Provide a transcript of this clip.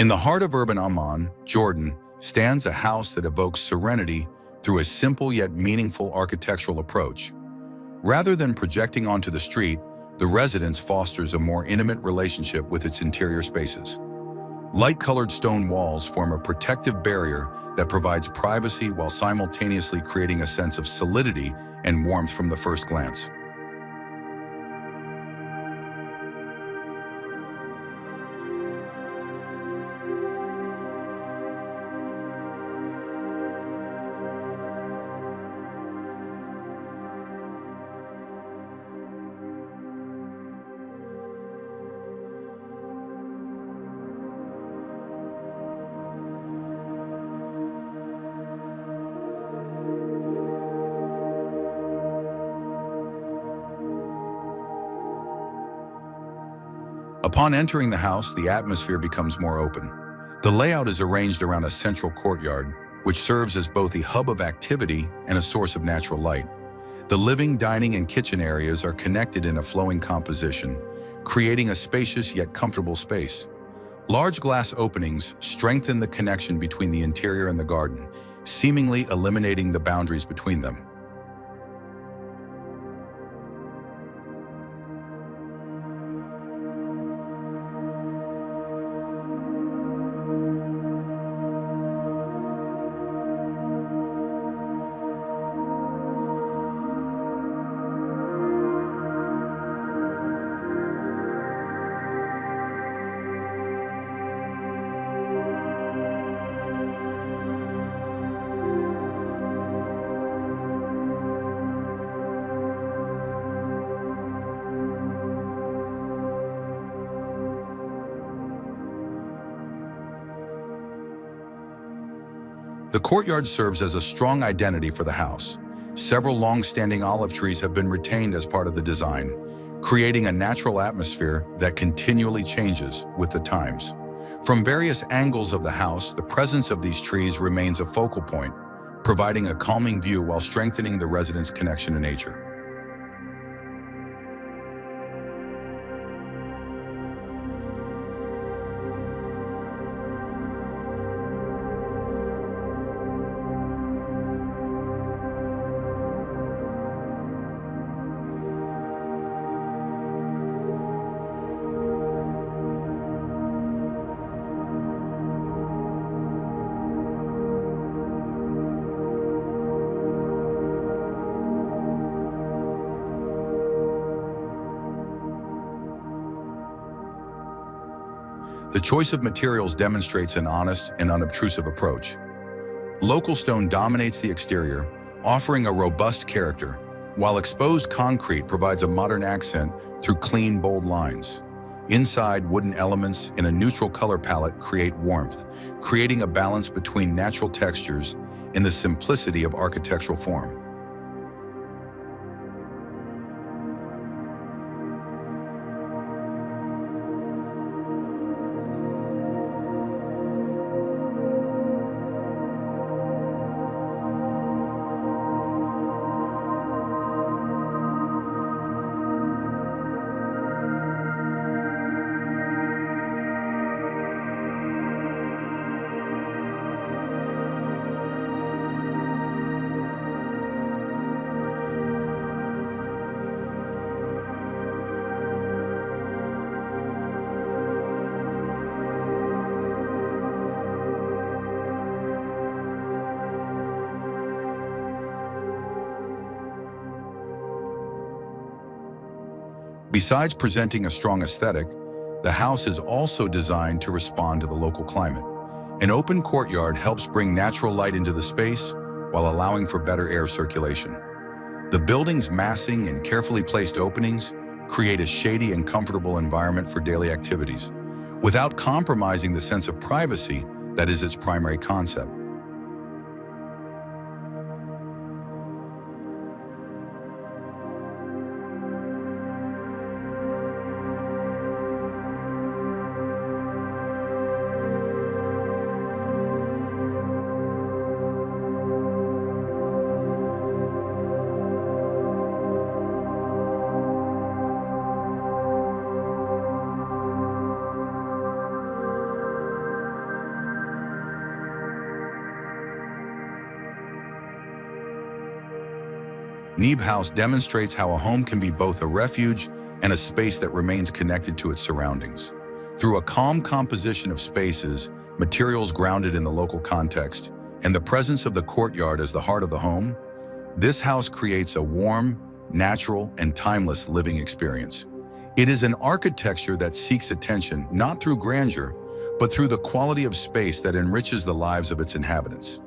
In the heart of urban Amman, Jordan, stands a house that evokes serenity through a simple yet meaningful architectural approach. Rather than projecting onto the street, the residence fosters a more intimate relationship with its interior spaces. Light-colored stone walls form a protective barrier that provides privacy while simultaneously creating a sense of solidity and warmth from the first glance. Upon entering the house, the atmosphere becomes more open. The layout is arranged around a central courtyard, which serves as both a hub of activity and a source of natural light. The living, dining, and kitchen areas are connected in a flowing composition, creating a spacious yet comfortable space. Large glass openings strengthen the connection between the interior and the garden, seemingly eliminating the boundaries between them. The courtyard serves as a strong identity for the house. Several long-standing olive trees have been retained as part of the design, creating a natural atmosphere that continually changes with the times. From various angles of the house, the presence of these trees remains a focal point, providing a calming view while strengthening the residents' connection to nature. The choice of materials demonstrates an honest and unobtrusive approach. Local stone dominates the exterior, offering a robust character, while exposed concrete provides a modern accent through clean, bold lines. Inside, wooden elements in a neutral color palette create warmth, creating a balance between natural textures and the simplicity of architectural form. Besides presenting a strong aesthetic, the house is also designed to respond to the local climate. An open courtyard helps bring natural light into the space while allowing for better air circulation. The building's massing and carefully placed openings create a shady and comfortable environment for daily activities, without compromising the sense of privacy that is its primary concept. Tneib House demonstrates how a home can be both a refuge and a space that remains connected to its surroundings. Through a calm composition of spaces, materials grounded in the local context, and the presence of the courtyard as the heart of the home, this house creates a warm, natural, and timeless living experience. It is an architecture that seeks attention not through grandeur, but through the quality of space that enriches the lives of its inhabitants.